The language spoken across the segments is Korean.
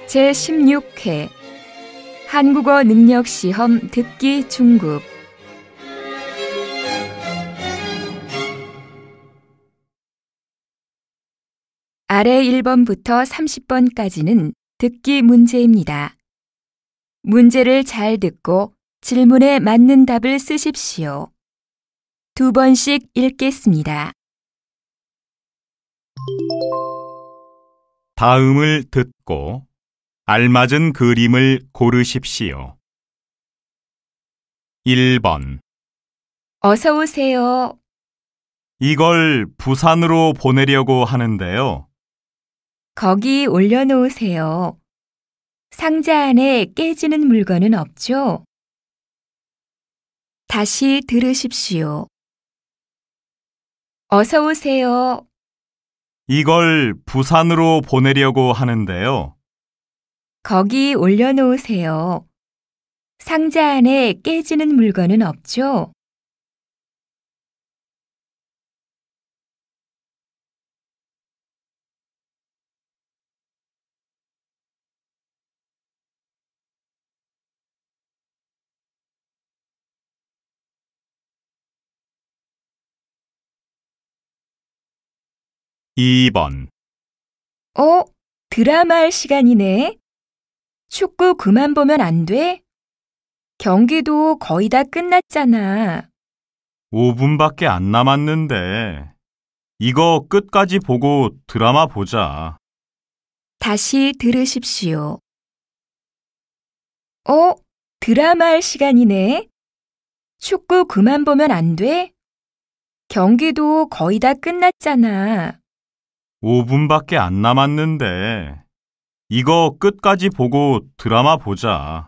제16회 한국어 능력 시험 듣기 중급. 아래 1번부터 30번까지는 듣기 문제입니다. 문제를 잘 듣고 질문에 맞는 답을 쓰십시오. 2번씩 읽겠습니다. 다음을 듣고 알맞은 그림을 고르십시오. 1번. 어서 오세요. 이걸 부산으로 보내려고 하는데요. 거기 올려놓으세요. 상자 안에 깨지는 물건은 없죠? 다시 들으십시오. 어서 오세요. 이걸 부산으로 보내려고 하는데요. 거기 올려놓으세요. 상자 안에 깨지는 물건은 없죠? (2번) 드라마 할 시간이네. 축구 그만 보면 안 돼? 경기도 거의 다 끝났잖아. 5분밖에 안 남았는데 이거 끝까지 보고 드라마 보자. 다시 들으십시오. 드라마 할 시간이네. 축구 그만 보면 안 돼? 경기도 거의 다 끝났잖아. 5분밖에 안 남았는데 이거 끝까지 보고 드라마 보자.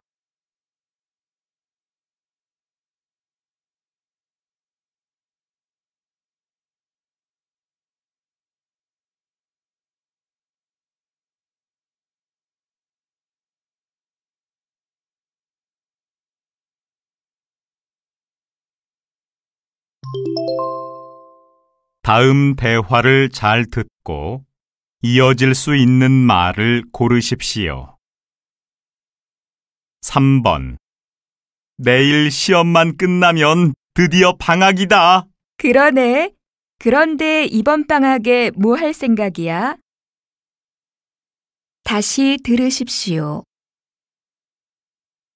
'다음 대화를 잘 듣고 이어질 수 있는 말을 고르십시오. 3번. 내일 시험만 끝나면 드디어 방학이다. 그러네. 그런데 이번 방학에 뭐 할 생각이야? 다시 들으십시오.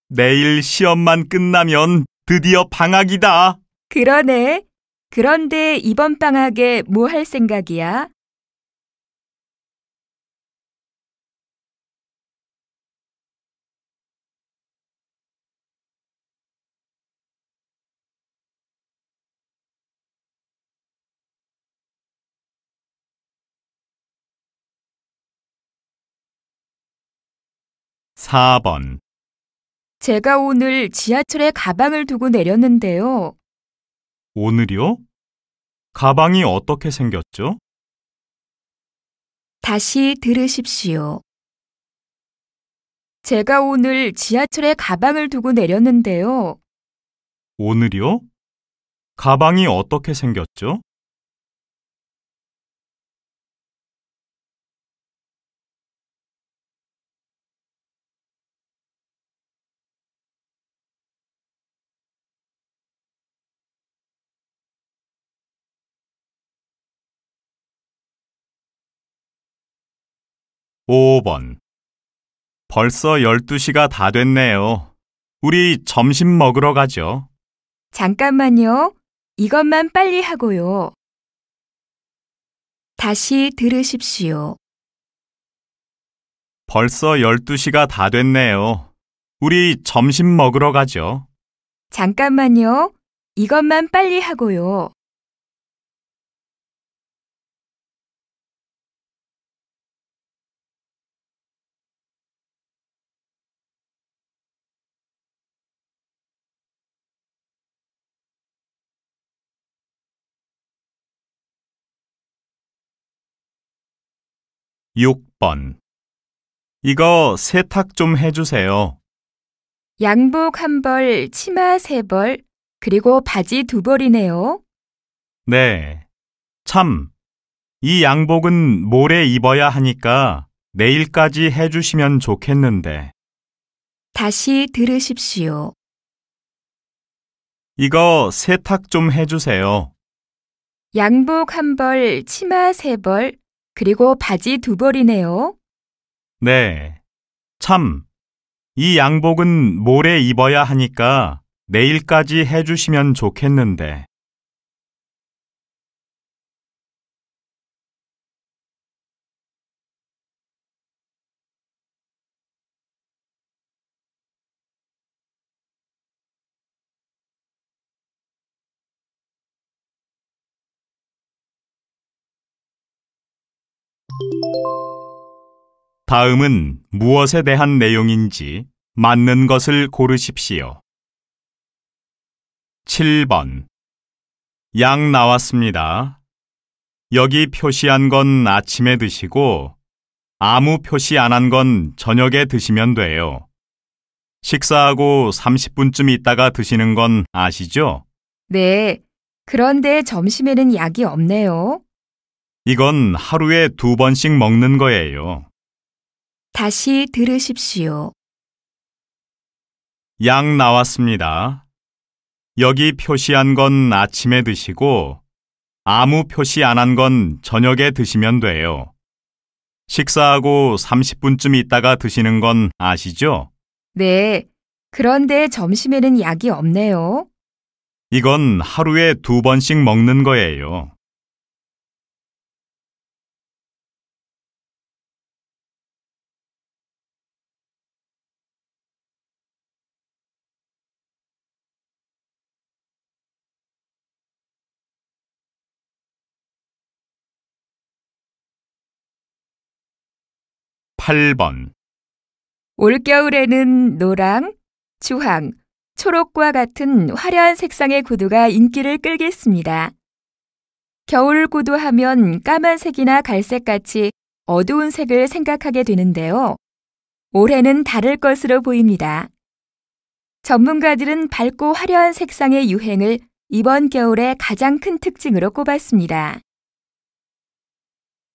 내일 시험만 끝나면 드디어 방학이다. 그러네. 그런데 이번 방학에 뭐 할 생각이야? (4번) 제가 오늘 지하철에 가방을 두고 내렸는데요. 오늘이요? 가방이 어떻게 생겼죠? 다시 들으십시오. 제가 오늘 지하철에 가방을 두고 내렸는데요. 오늘이요? 가방이 어떻게 생겼죠? (5번) 벌써 12시가 다 됐네요. 우리 점심 먹으러 가죠. 잠깐만요. 이것만 빨리 하고요. 다시 들으십시오. 벌써 12시가 다 됐네요. 우리 점심 먹으러 가죠. 잠깐만요. 이것만 빨리 하고요. (6번) 이거 세탁 좀 해주세요. 양복 1벌, 치마 3벌, 그리고 바지 2벌이네요. 네. 참, 이 양복은 모레 입어야 하니까 내일까지 해주시면 좋겠는데. 다시 들으십시오. 이거 세탁 좀 해주세요. 양복 1벌, 치마 3벌, 그리고 바지 2벌이네요. 네. 참, 이 양복은 모레 입어야 하니까 내일까지 해주시면 좋겠는데. 다음은 무엇에 대한 내용인지 맞는 것을 고르십시오. 7번. 양 나왔습니다. 여기 표시한 건 아침에 드시고 아무 표시 안 한 건 저녁에 드시면 돼요. 식사하고 30분쯤 있다가 드시는 건 아시죠? 네, 그런데 점심에는 약이 없네요. 이건 하루에 2번씩 먹는 거예요. 다시 들으십시오. 양 나왔습니다. 여기 표시한 건 아침에 드시고 아무 표시 안 한 건 저녁에 드시면 돼요. 식사하고 30분쯤 있다가 드시는 건 아시죠? 네, 그런데 점심에는 약이 없네요. 이건 하루에 2번씩 먹는 거예요. (8번) 올겨울에는 노랑, 주황, 초록과 같은 화려한 색상의 구두가 인기를 끌겠습니다. 겨울 구두 하면 까만색이나 갈색같이 어두운 색을 생각하게 되는데요. 올해는 다를 것으로 보입니다. 전문가들은 밝고 화려한 색상의 유행을 이번 겨울의 가장 큰 특징으로 꼽았습니다.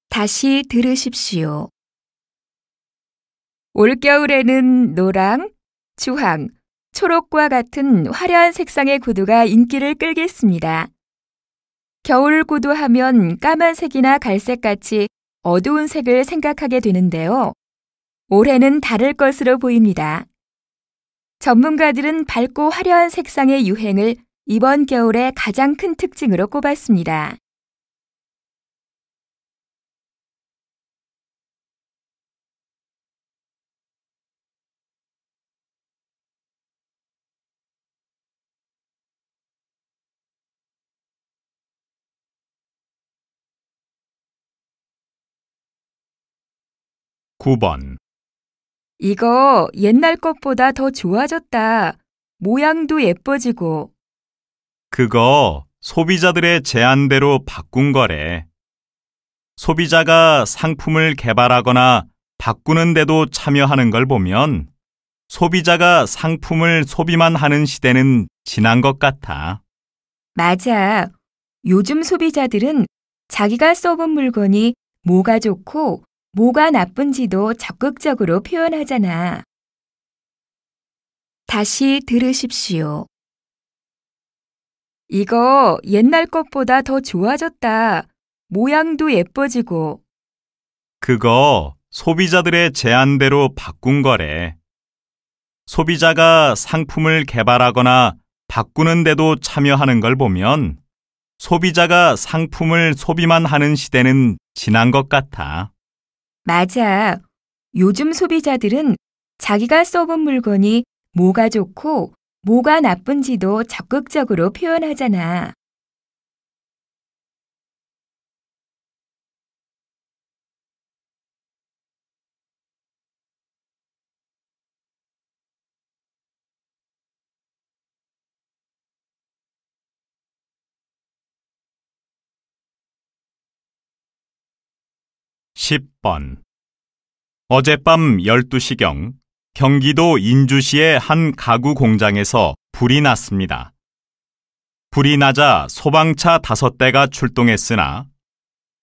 다시 들으십시오. 올겨울에는 노랑, 주황, 초록과 같은 화려한 색상의 구두가 인기를 끌겠습니다. 겨울 구두 하면 까만색이나 갈색같이 어두운 색을 생각하게 되는데요. 올해는 다를 것으로 보입니다. 전문가들은 밝고 화려한 색상의 유행을 이번 겨울의 가장 큰 특징으로 꼽았습니다. (9번) 이거 옛날 것보다 더 좋아졌다. 모양도 예뻐지고. 그거 소비자들의 제안대로 바꾼 거래. 소비자가 상품을 개발하거나 바꾸는데도 참여하는 걸 보면 소비자가 상품을 소비만 하는 시대는 지난 것 같아. 맞아. 요즘 소비자들은 자기가 써본 물건이 뭐가 좋고 뭐가 나쁜지도 적극적으로 표현하잖아. 다시 들으십시오. 이거 옛날 것보다 더 좋아졌다. 모양도 예뻐지고. 그거 소비자들의 제안대로 바꾼 거래. 소비자가 상품을 개발하거나 바꾸는데도 참여하는 걸 보면 소비자가 상품을 소비만 하는 시대는 지난 것 같아. 맞아. 요즘 소비자들은 자기가 써본 물건이 뭐가 좋고 뭐가 나쁜지도 적극적으로 표현하잖아. (10번) 어젯밤 12시경 경기도 인주시의 한 가구 공장에서 불이 났습니다. 불이 나자 소방차 5대가 출동했으나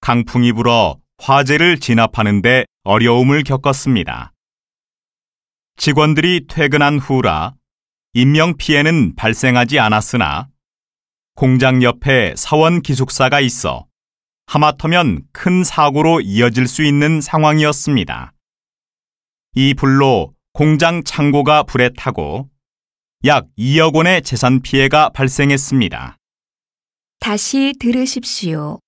강풍이 불어 화재를 진압하는 데 어려움을 겪었습니다. 직원들이 퇴근한 후라 인명피해는 발생하지 않았으나 공장 옆에 사원 기숙사가 있어 하마터면 큰 사고로 이어질 수 있는 상황이었습니다. 이 불로 공장 창고가 불에 타고 약 2억 원의 재산 피해가 발생했습니다. 다시 들으십시오.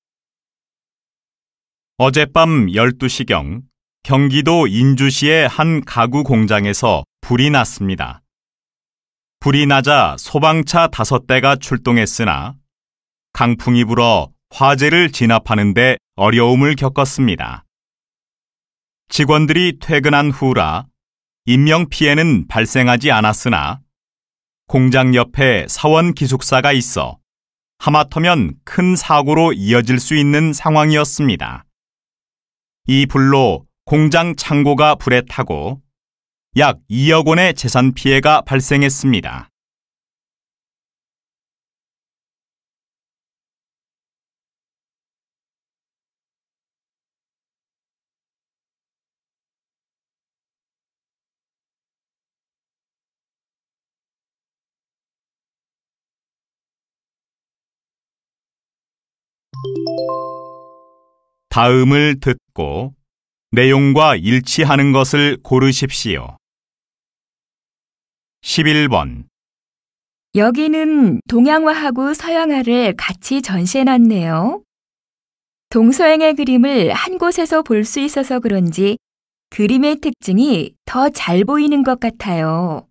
어젯밤 12시경 경기도 인주시의 한 가구 공장에서 불이 났습니다. 불이 나자 소방차 5대가 출동했으나 강풍이 불어 화재를 진압하는 데 어려움을 겪었습니다. 직원들이 퇴근한 후라 인명피해는 발생하지 않았으나 공장 옆에 사원 기숙사가 있어 하마터면 큰 사고로 이어질 수 있는 상황이었습니다. 이 불로 공장 창고가 불에 타고 약 2억 원의 재산 피해가 발생했습니다. 다음을 듣고 내용과 일치하는 것을 고르십시오. 11번. 여기는 동양화하고 서양화를 같이 전시해놨네요. 동서양의 그림을 한 곳에서 볼 수 있어서 그런지 그림의 특징이 더 잘 보이는 것 같아요.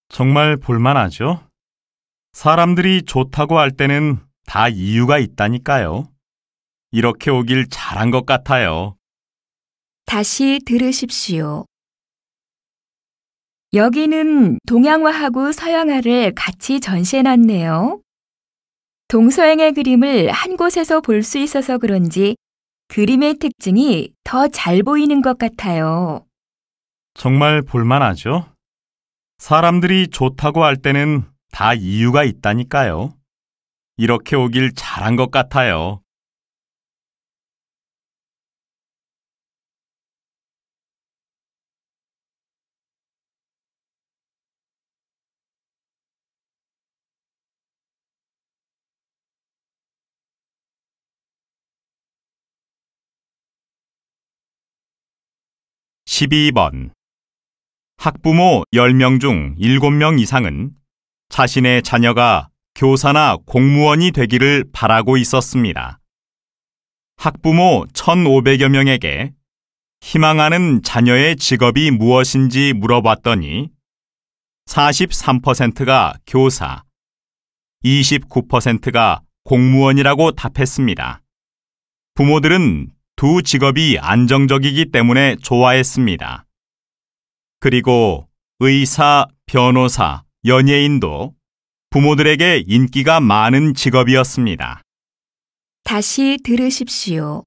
정말 볼만하죠? 사람들이 좋다고 할 때는 다 이유가 있다니까요. 이렇게 오길 잘한 것 같아요. 다시 들으십시오. 여기는 동양화하고 서양화를 같이 전시해놨네요. 동서양의 그림을 한 곳에서 볼 수 있어서 그런지 그림의 특징이 더 잘 보이는 것 같아요. 정말 볼만하죠? 사람들이 좋다고 할 때는 다 이유가 있다니까요. 이렇게 오길 잘한 것 같아요. 12번. 학부모 10명 중 7명 이상은 자신의 자녀가 교사나 공무원이 되기를 바라고 있었습니다. 학부모 1,500여 명에게 희망하는 자녀의 직업이 무엇인지 물어봤더니 43%가 교사, 29%가 공무원이라고 답했습니다. 부모들은 두 직업이 안정적이기 때문에 좋아했습니다. 그리고 의사, 변호사, 연예인도 부모들에게 인기가 많은 직업이었습니다. 다시 들으십시오.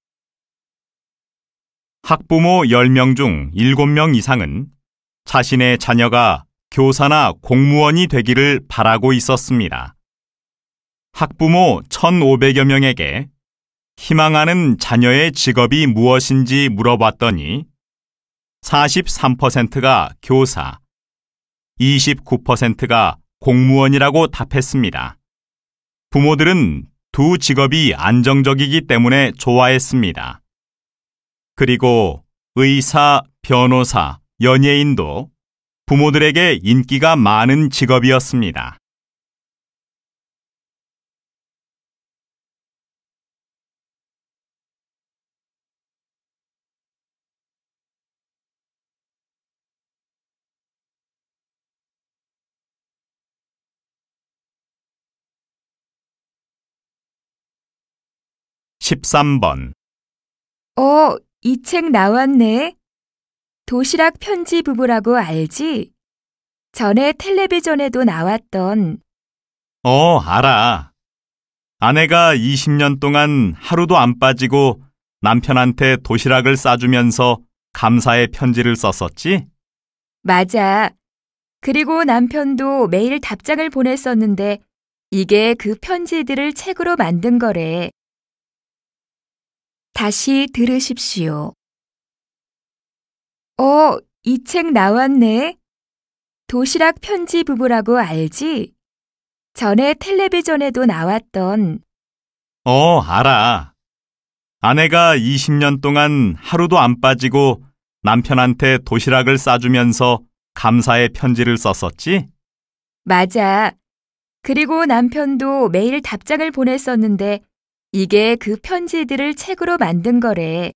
학부모 10명 중 7명 이상은 자신의 자녀가 교사나 공무원이 되기를 바라고 있었습니다. 학부모 1,500여 명에게 희망하는 자녀의 직업이 무엇인지 물어봤더니 43%가 교사, 29%가 공무원이라고 답했습니다. 부모들은 두 직업이 안정적이기 때문에 좋아했습니다. 그리고 의사, 변호사, 연예인도 부모들에게 인기가 많은 직업이었습니다. 13번. 이 책 나왔네. 도시락 편지 부부라고 알지? 전에 텔레비전에도 나왔던. 알아. 아내가 20년 동안 하루도 안 빠지고 남편한테 도시락을 싸주면서 감사의 편지를 썼었지? 맞아. 그리고 남편도 매일 답장을 보냈었는데 이게 그 편지들을 책으로 만든 거래. 다시 들으십시오. 이 책 나왔네. 도시락 편지 부부라고 알지? 전에 텔레비전에도 나왔던. 알아. 아내가 20년 동안 하루도 안 빠지고 남편한테 도시락을 싸주면서 감사의 편지를 썼었지? 맞아. 그리고 남편도 매일 답장을 보냈었는데 이게 그 편지들을 책으로 만든 거래.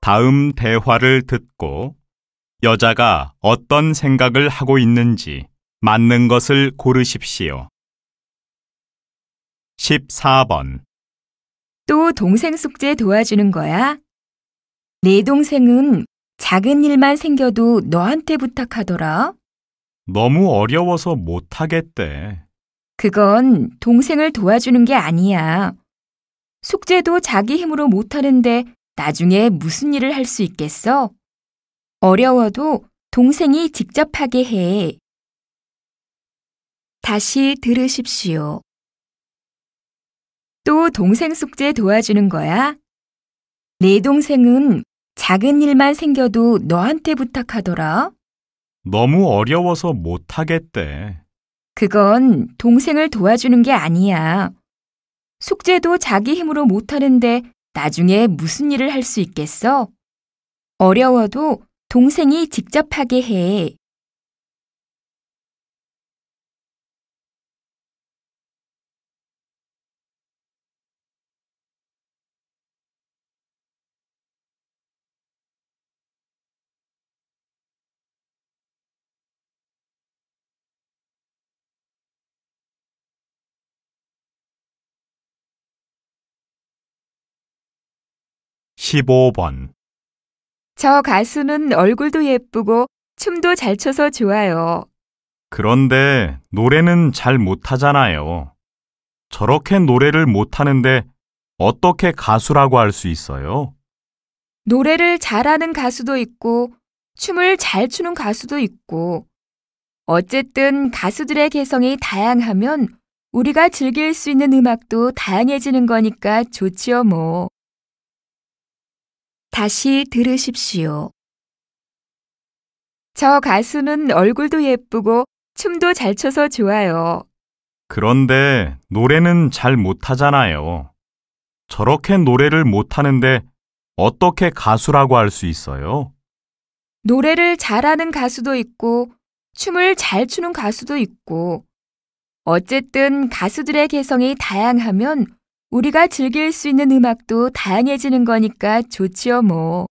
다음 대화를 듣고 여자가 어떤 생각을 하고 있는지 맞는 것을 고르십시오. 14번. 또 동생 숙제 도와주는 거야? 내 동생은 작은 일만 생겨도 너한테 부탁하더라. 너무 어려워서 못하겠대. 그건 동생을 도와주는 게 아니야. 숙제도 자기 힘으로 못하는데 나중에 무슨 일을 할 수 있겠어? 어려워도 동생이 직접 하게 해. 다시 들으십시오. 또 동생 숙제 도와주는 거야? 내 동생은 작은 일만 생겨도 너한테 부탁하더라. 너무 어려워서 못하겠대. 그건 동생을 도와주는 게 아니야. 숙제도 자기 힘으로 못하는데 나중에 무슨 일을 할 수 있겠어? 어려워도 동생이 직접 하게 해. 15번. 저 가수는 얼굴도 예쁘고 춤도 잘 춰서 좋아요. 그런데 노래는 잘 못하잖아요. 저렇게 노래를 못하는데 어떻게 가수라고 할 수 있어요? 노래를 잘하는 가수도 있고 춤을 잘 추는 가수도 있고 어쨌든 가수들의 개성이 다양하면 우리가 즐길 수 있는 음악도 다양해지는 거니까 좋지요, 뭐. 다시 들으십시오. 저 가수는 얼굴도 예쁘고 춤도 잘 춰서 좋아요. 그런데 노래는 잘 못하잖아요. 저렇게 노래를 못하는데 어떻게 가수라고 할 수 있어요? 노래를 잘하는 가수도 있고 춤을 잘 추는 가수도 있고 어쨌든 가수들의 개성이 다양하면 우리가 즐길 수 있는 음악도 다양해지는 거니까 좋지요, 뭐.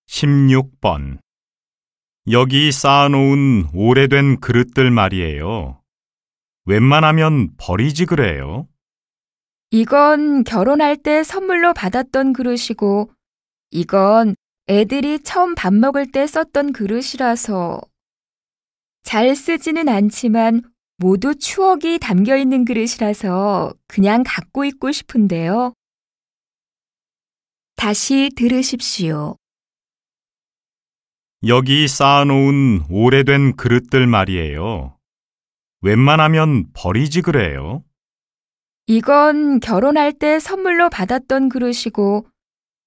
(16번) 여기 쌓아놓은 오래된 그릇들 말이에요. 웬만하면 버리지 그래요. 이건 결혼할 때 선물로 받았던 그릇이고 이건 애들이 처음 밥 먹을 때 썼던 그릇이라서 잘 쓰지는 않지만 모두 추억이 담겨 있는 그릇이라서 그냥 갖고 있고 싶은데요. 다시 들으십시오. 여기 쌓아놓은 오래된 그릇들 말이에요. 웬만하면 버리지 그래요. 이건 결혼할 때 선물로 받았던 그릇이고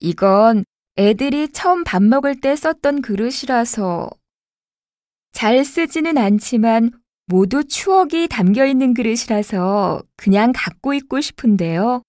이건 애들이 처음 밥 먹을 때 썼던 그릇이라서 잘 쓰지는 않지만 모두 추억이 담겨 있는 그릇이라서 그냥 갖고 있고 싶은데요.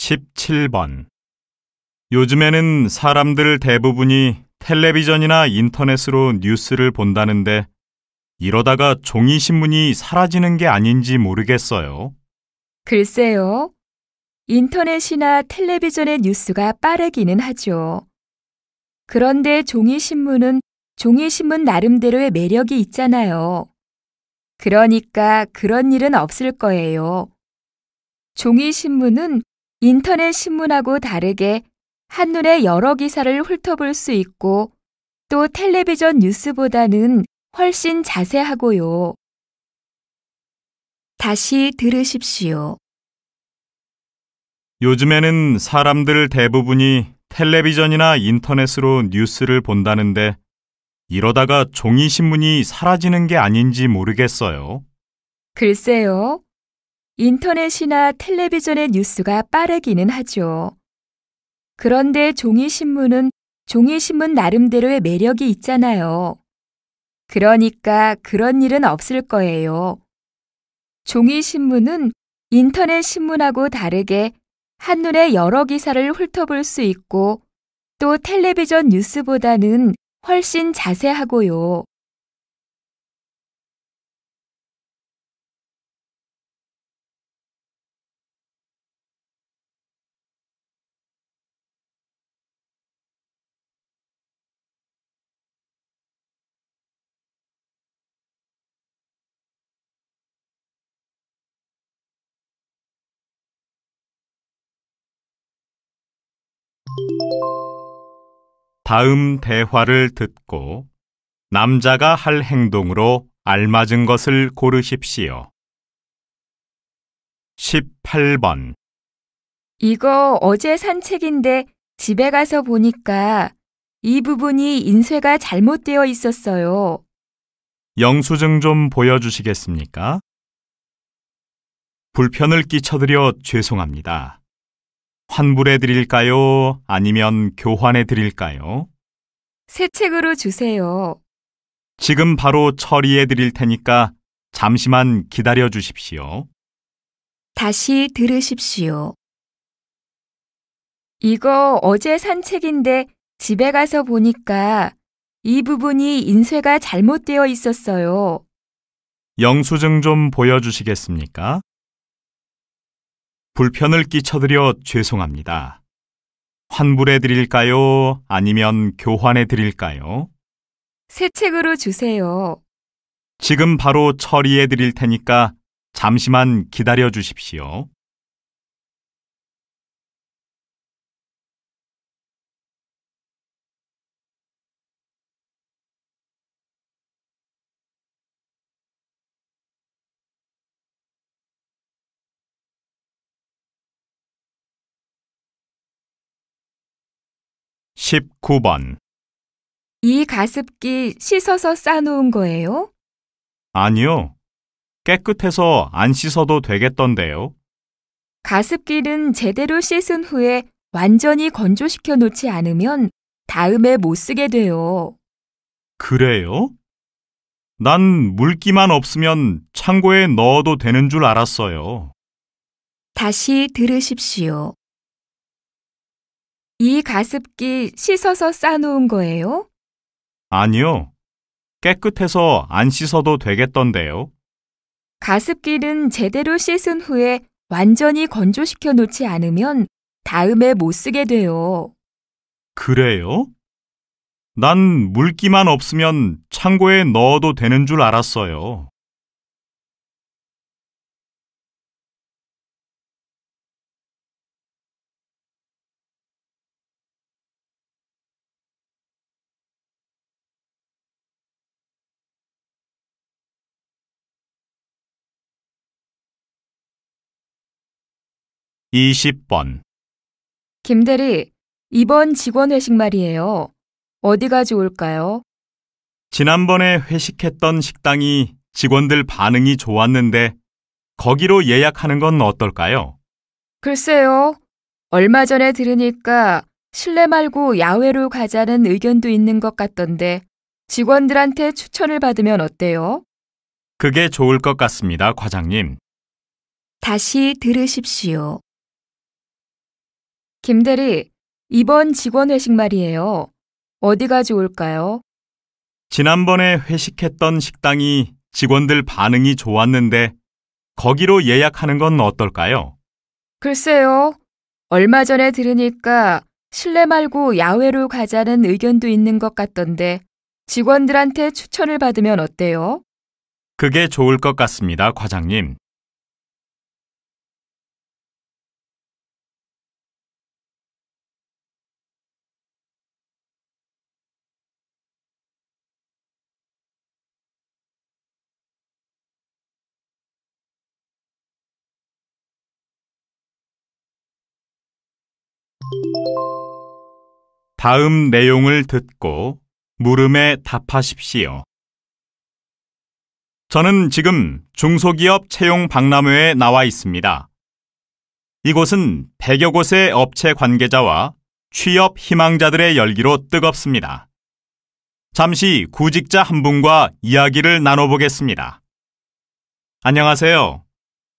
17번. 요즘에는 사람들 대부분이 텔레비전이나 인터넷으로 뉴스를 본다는데 이러다가 종이신문이 사라지는 게 아닌지 모르겠어요. 글쎄요. 인터넷이나 텔레비전의 뉴스가 빠르기는 하죠. 그런데 종이신문은 종이신문 나름대로의 매력이 있잖아요. 그러니까 그런 일은 없을 거예요. 종이신문은 인터넷 신문하고 다르게 한눈에 여러 기사를 훑어볼 수 있고 또 텔레비전 뉴스보다는 훨씬 자세하고요. 다시 들으십시오. 요즘에는 사람들 대부분이 텔레비전이나 인터넷으로 뉴스를 본다는데 이러다가 종이신문이 사라지는 게 아닌지 모르겠어요. 글쎄요. 인터넷이나 텔레비전의 뉴스가 빠르기는 하죠. 그런데 종이신문은 종이신문 나름대로의 매력이 있잖아요. 그러니까 그런 일은 없을 거예요. 종이신문은 인터넷 신문하고 다르게 한눈에 여러 기사를 훑어볼 수 있고 또 텔레비전 뉴스보다는 훨씬 자세하고요. 다음 대화를 듣고 남자가 할 행동으로 알맞은 것을 고르십시오. 18번. 이거 어제 산 책인데 집에 가서 보니까 이 부분이 인쇄가 잘못되어 있었어요. 영수증 좀 보여주시겠습니까? 불편을 끼쳐드려 죄송합니다. 환불해 드릴까요? 아니면 교환해 드릴까요? 새 책으로 주세요. 지금 바로 처리해 드릴 테니까 잠시만 기다려 주십시오. 다시 들으십시오. 이거 어제 산 책인데 집에 가서 보니까 이 부분이 인쇄가 잘못되어 있었어요. 영수증 좀 보여주시겠습니까? 불편을 끼쳐드려 죄송합니다. 환불해 드릴까요? 아니면 교환해 드릴까요? 새 책으로 주세요. 지금 바로 처리해 드릴 테니까 잠시만 기다려 주십시오. (19번) 이 가습기 씻어서 싸놓은 거예요? 아니요. 깨끗해서 안 씻어도 되겠던데요. 가습기는 제대로 씻은 후에 완전히 건조시켜 놓지 않으면 다음에 못 쓰게 돼요. 그래요? 난 물기만 없으면 창고에 넣어도 되는 줄 알았어요. 다시 들으십시오. 이 가습기 씻어서 싸놓은 거예요? 아니요. 깨끗해서 안 씻어도 되겠던데요. 가습기는 제대로 씻은 후에 완전히 건조시켜 놓지 않으면 다음에 못 쓰게 돼요. 그래요? 난 물기만 없으면 창고에 넣어도 되는 줄 알았어요. (20번) 김대리, 이번 직원 회식 말이에요. 어디가 좋을까요? 지난번에 회식했던 식당이 직원들 반응이 좋았는데 거기로 예약하는 건 어떨까요? 글쎄요. 얼마 전에 들으니까 실내 말고 야외로 가자는 의견도 있는 것 같던데 직원들한테 추천을 받으면 어때요? 그게 좋을 것 같습니다, 과장님. 다시 들으십시오. 김대리, 이번 직원 회식 말이에요. 어디가 좋을까요? 지난번에 회식했던 식당이 직원들 반응이 좋았는데 거기로 예약하는 건 어떨까요? 글쎄요. 얼마 전에 들으니까 실내 말고 야외로 가자는 의견도 있는 것 같던데 직원들한테 추천을 받으면 어때요? 그게 좋을 것 같습니다, 과장님. 다음 내용을 듣고 물음에 답하십시오. 저는 지금 중소기업 채용 박람회에 나와 있습니다. 이곳은 100여 곳의 업체 관계자와 취업 희망자들의 열기로 뜨겁습니다. 잠시 구직자 한 분과 이야기를 나눠보겠습니다. 안녕하세요.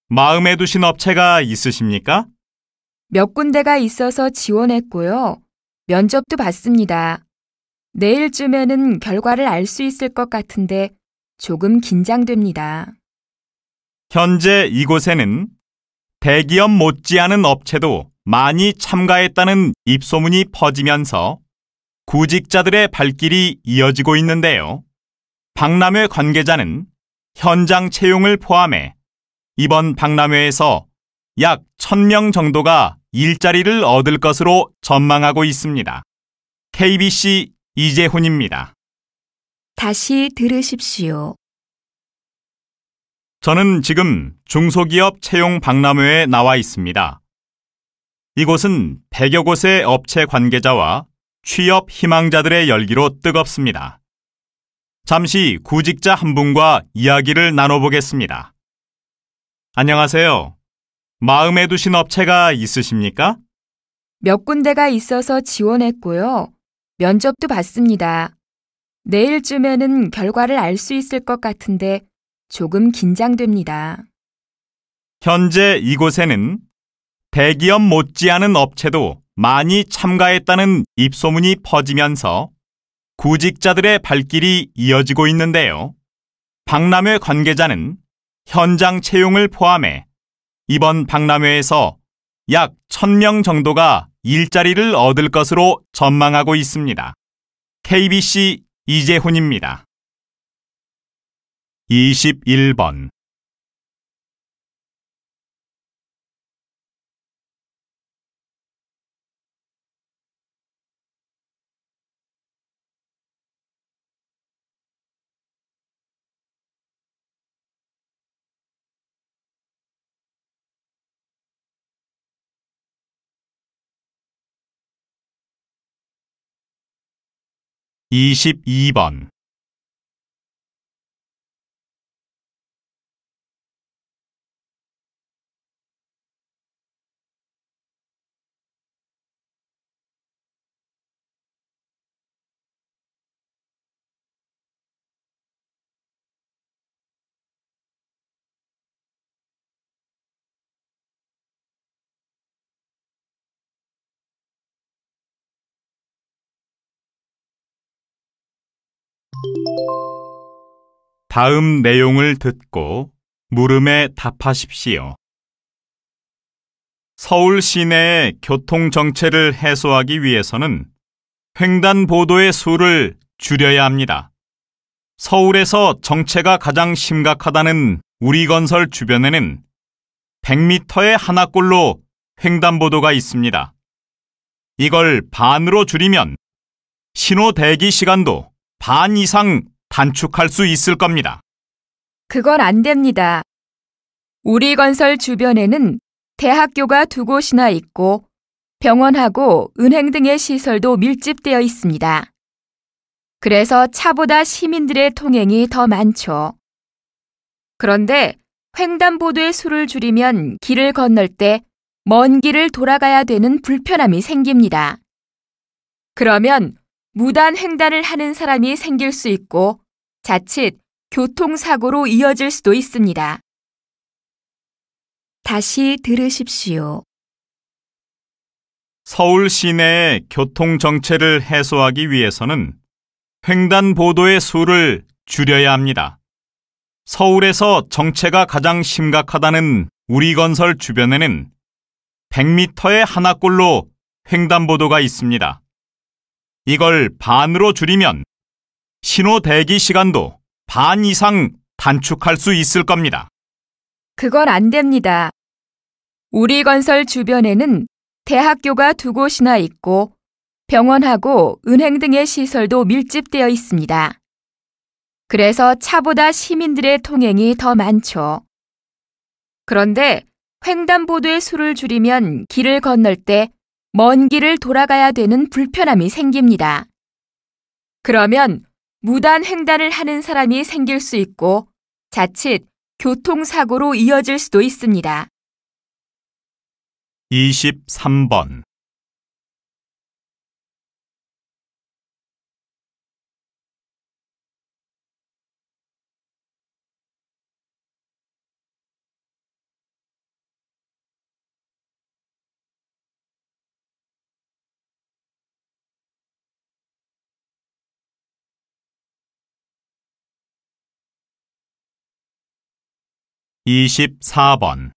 마음에 두신 업체가 있으십니까? 몇 군데가 있어서 지원했고요. 면접도 봤습니다. 내일쯤에는 결과를 알 수 있을 것 같은데 조금 긴장됩니다. 현재 이곳에는 대기업 못지않은 업체도 많이 참가했다는 입소문이 퍼지면서 구직자들의 발길이 이어지고 있는데요. 박람회 관계자는 현장 채용을 포함해 이번 박람회에서 약 1000명 정도가 일자리를 얻을 것으로 전망하고 있습니다. KBC 이재훈입니다. 다시 들으십시오. 저는 지금 중소기업 채용 박람회에 나와 있습니다. 이곳은 100여 곳의 업체 관계자와 취업 희망자들의 열기로 뜨겁습니다. 잠시 구직자 한 분과 이야기를 나눠보겠습니다. 안녕하세요. 마음에 두신 업체가 있으십니까? 몇 군데가 있어서 지원했고요. 면접도 봤습니다. 내일쯤에는 결과를 알 수 있을 것 같은데 조금 긴장됩니다. 현재 이곳에는 대기업 못지않은 업체도 많이 참가했다는 입소문이 퍼지면서 구직자들의 발길이 이어지고 있는데요. 박람회 관계자는 현장 채용을 포함해 이번 박람회에서 약 1000명 정도가 일자리를 얻을 것으로 전망하고 있습니다. KBC 이재훈입니다. 21번 22번 다음 내용을 듣고 물음에 답하십시오. 서울 시내의 교통 정체를 해소하기 위해서는 횡단보도의 수를 줄여야 합니다. 서울에서 정체가 가장 심각하다는 우리건설 주변에는 100m의 하나꼴로 횡단보도가 있습니다. 이걸 반으로 줄이면 신호 대기 시간도 반 이상 단축할 수 있을 겁니다. 그건 안 됩니다. 우리 건설 주변에는 대학교가 2곳이나 있고 병원하고 은행 등의 시설도 밀집되어 있습니다. 그래서 차보다 시민들의 통행이 더 많죠. 그런데 횡단보도의 수를 줄이면 길을 건널 때 먼 길을 돌아가야 되는 불편함이 생깁니다. 그러면 무단 횡단을 하는 사람이 생길 수 있고 자칫 교통사고로 이어질 수도 있습니다. 다시 들으십시오. 서울 시내의 교통 정체를 해소하기 위해서는 횡단보도의 수를 줄여야 합니다. 서울에서 정체가 가장 심각하다는 우리건설 주변에는 100m의 하나꼴로 횡단보도가 있습니다. 이걸 반으로 줄이면 신호 대기 시간도 반 이상 단축할 수 있을 겁니다. 그건 안 됩니다. 우리 건설 주변에는 대학교가 2곳이나 있고 병원하고 은행 등의 시설도 밀집되어 있습니다. 그래서 차보다 시민들의 통행이 더 많죠. 그런데 횡단보도의 수를 줄이면 길을 건널 때 먼 길을 돌아가야 되는 불편함이 생깁니다. 그러면 무단 횡단을 하는 사람이 생길 수 있고 자칫 교통사고로 이어질 수도 있습니다. 23번. 이십사 번.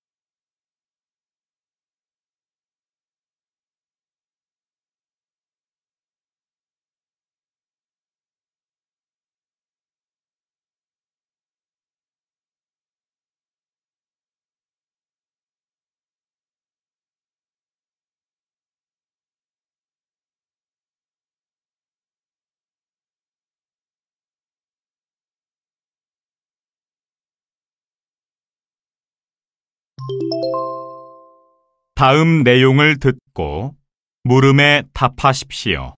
다음 내용을 듣고 물음에 답하십시오.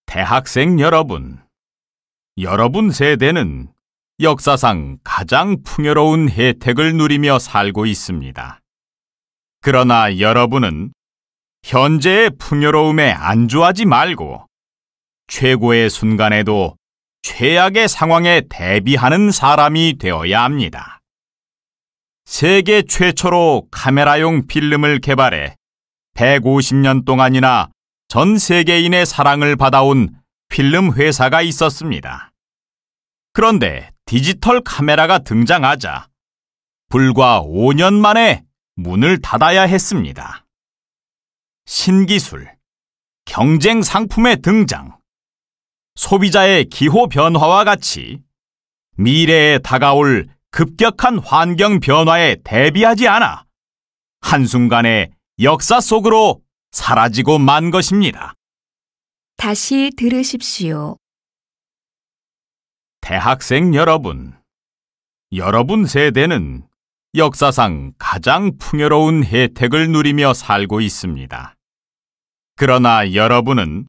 대학생 여러분, 여러분 세대는 역사상 가장 풍요로운 혜택을 누리며 살고 있습니다. 그러나 여러분은 현재의 풍요로움에 안주하지 말고 최고의 순간에도 최악의 상황에 대비하는 사람이 되어야 합니다. 세계 최초로 카메라용 필름을 개발해 150년 동안이나 전 세계인의 사랑을 받아온 필름 회사가 있었습니다. 그런데 디지털 카메라가 등장하자 불과 5년 만에 문을 닫아야 했습니다. 신기술, 경쟁 상품의 등장, 소비자의 기호 변화와 같이 미래에 다가올 급격한 환경 변화에 대비하지 않아 한순간에 역사 속으로 사라지고 만 것입니다. 다시 들으십시오. 대학생 여러분, 여러분 세대는 역사상 가장 풍요로운 혜택을 누리며 살고 있습니다. 그러나 여러분은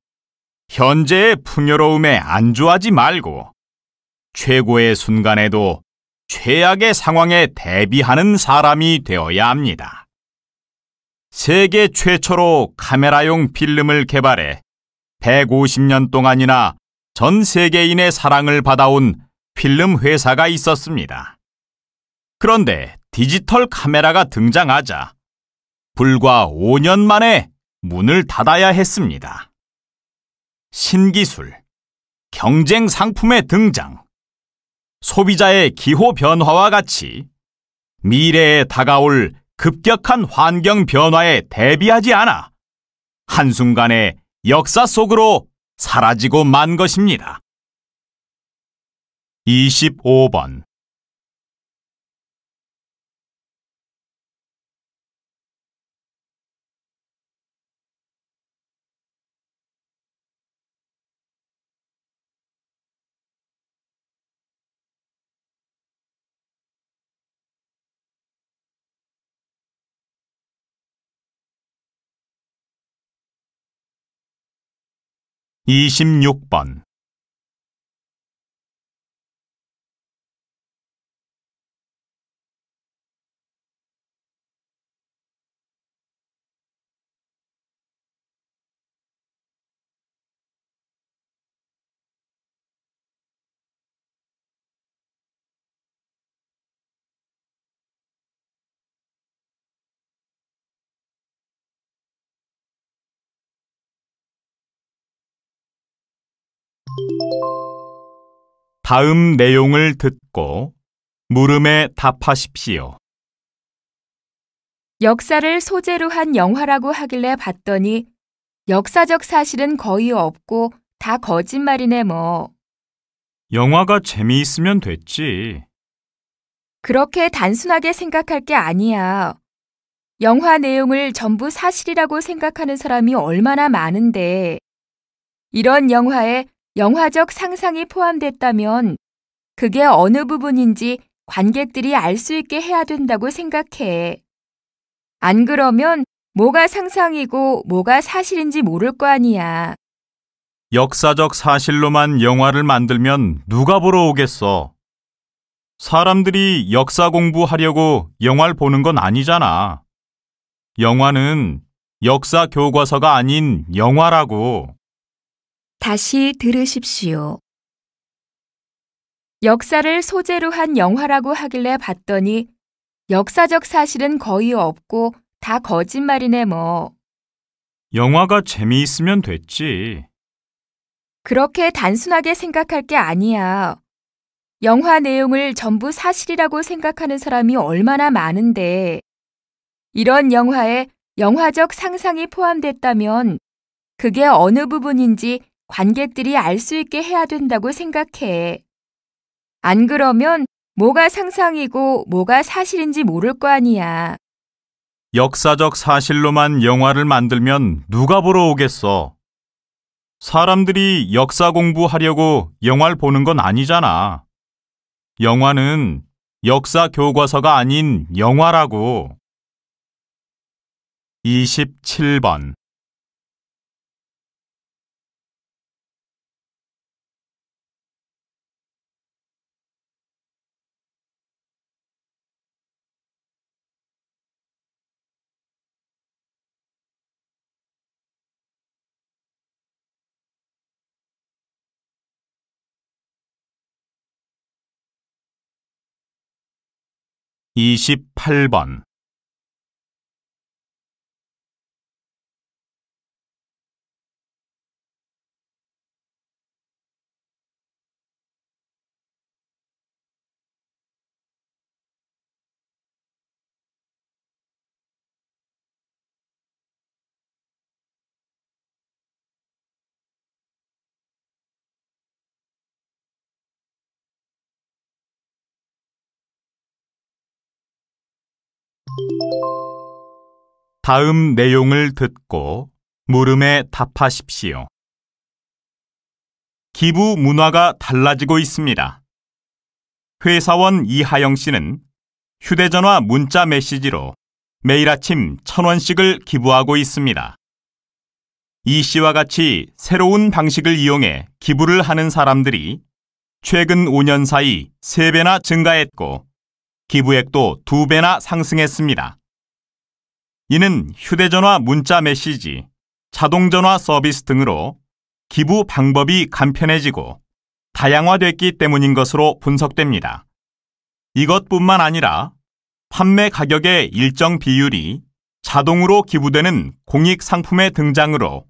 현재의 풍요로움에 안주하지 말고 최고의 순간에도 최악의 상황에 대비하는 사람이 되어야 합니다. 세계 최초로 카메라용 필름을 개발해 150년 동안이나 전 세계인의 사랑을 받아온 필름 회사가 있었습니다. 그런데 디지털 카메라가 등장하자 불과 5년 만에 문을 닫아야 했습니다. 신기술, 경쟁 상품의 등장, 소비자의 기호 변화와 같이 미래에 다가올 급격한 환경 변화에 대비하지 않아 한순간에 역사 속으로 사라지고 만 것입니다. 25번. 이십육 번. 다음 내용을 듣고 물음에 답하십시오. 역사를 소재로 한 영화라고 하길래 봤더니 역사적 사실은 거의 없고 다 거짓말이네 뭐. 영화가 재미있으면 됐지. 그렇게 단순하게 생각할 게 아니야. 영화 내용을 전부 사실이라고 생각하는 사람이 얼마나 많은데, 이런 영화에 영화적 상상이 포함됐다면 그게 어느 부분인지 관객들이 알 수 있게 해야 된다고 생각해. 안 그러면 뭐가 상상이고 뭐가 사실인지 모를 거 아니야. 역사적 사실로만 영화를 만들면 누가 보러 오겠어? 사람들이 역사 공부하려고 영화를 보는 건 아니잖아. 영화는 역사 교과서가 아닌 영화라고. 다시 들으십시오. 역사를 소재로 한 영화라고 하길래 봤더니 역사적 사실은 거의 없고 다 거짓말이네 뭐. 영화가 재미있으면 됐지. 그렇게 단순하게 생각할 게 아니야. 영화 내용을 전부 사실이라고 생각하는 사람이 얼마나 많은데, 이런 영화에 영화적 상상이 포함됐다면 그게 어느 부분인지 관객들이 알 수 있게 해야 된다고 생각해. 안 그러면 뭐가 상상이고 뭐가 사실인지 모를 거 아니야. 역사적 사실로만 영화를 만들면 누가 보러 오겠어? 사람들이 역사 공부하려고 영화를 보는 건 아니잖아. 영화는 역사 교과서가 아닌 영화라고. 27번. 이십팔 번. 다음 내용을 듣고 물음에 답하십시오. 기부 문화가 달라지고 있습니다. 회사원 이하영 씨는 휴대전화 문자 메시지로 매일 아침 1,000원씩을 기부하고 있습니다. 이 씨와 같이 새로운 방식을 이용해 기부를 하는 사람들이 최근 5년 사이 3배나 증가했고 기부액도 2배나 상승했습니다. 이는 휴대전화 문자 메시지, 자동전화 서비스 등으로 기부 방법이 간편해지고 다양화됐기 때문인 것으로 분석됩니다. 이것뿐만 아니라 판매 가격의 일정 비율이 자동으로 기부되는 공익 상품의 등장으로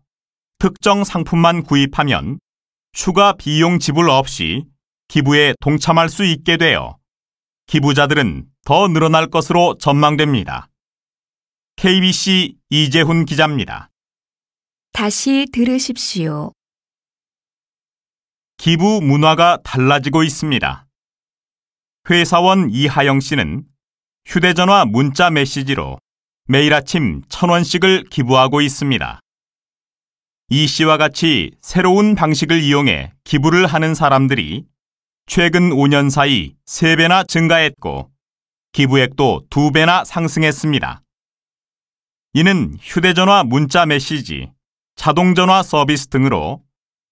특정 상품만 구입하면 추가 비용 지불 없이 기부에 동참할 수 있게 되어 기부자들은 더 늘어날 것으로 전망됩니다. KBC 이재훈 기자입니다. 다시 들으십시오. 기부 문화가 달라지고 있습니다. 회사원 이하영 씨는 휴대전화 문자 메시지로 매일 아침 1,000원씩을 기부하고 있습니다. 이 씨와 같이 새로운 방식을 이용해 기부를 하는 사람들이 최근 5년 사이 3배나 증가했고 기부액도 2배나 상승했습니다. 이는 휴대전화 문자 메시지, 자동전화 서비스 등으로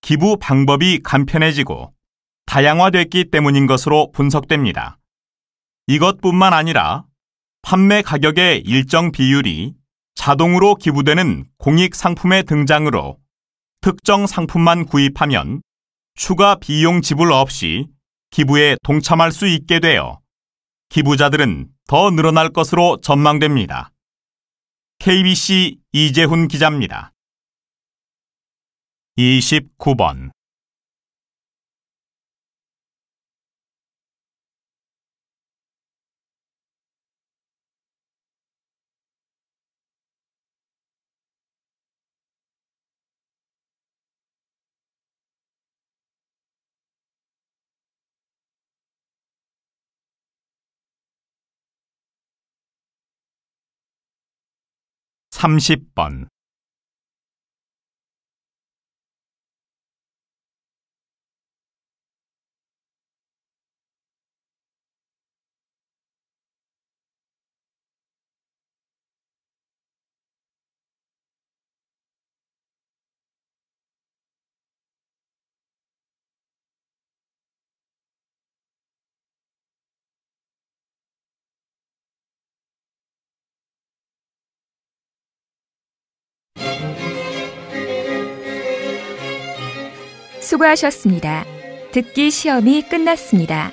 기부 방법이 간편해지고 다양화됐기 때문인 것으로 분석됩니다. 이것뿐만 아니라 판매 가격의 일정 비율이 자동으로 기부되는 공익 상품의 등장으로 특정 상품만 구입하면 추가 비용 지불 없이 기부에 동참할 수 있게 되어 기부자들은 더 늘어날 것으로 전망됩니다. KBC 이재훈 기자입니다. 29번. 30번. 수고하셨습니다. 듣기 시험이 끝났습니다.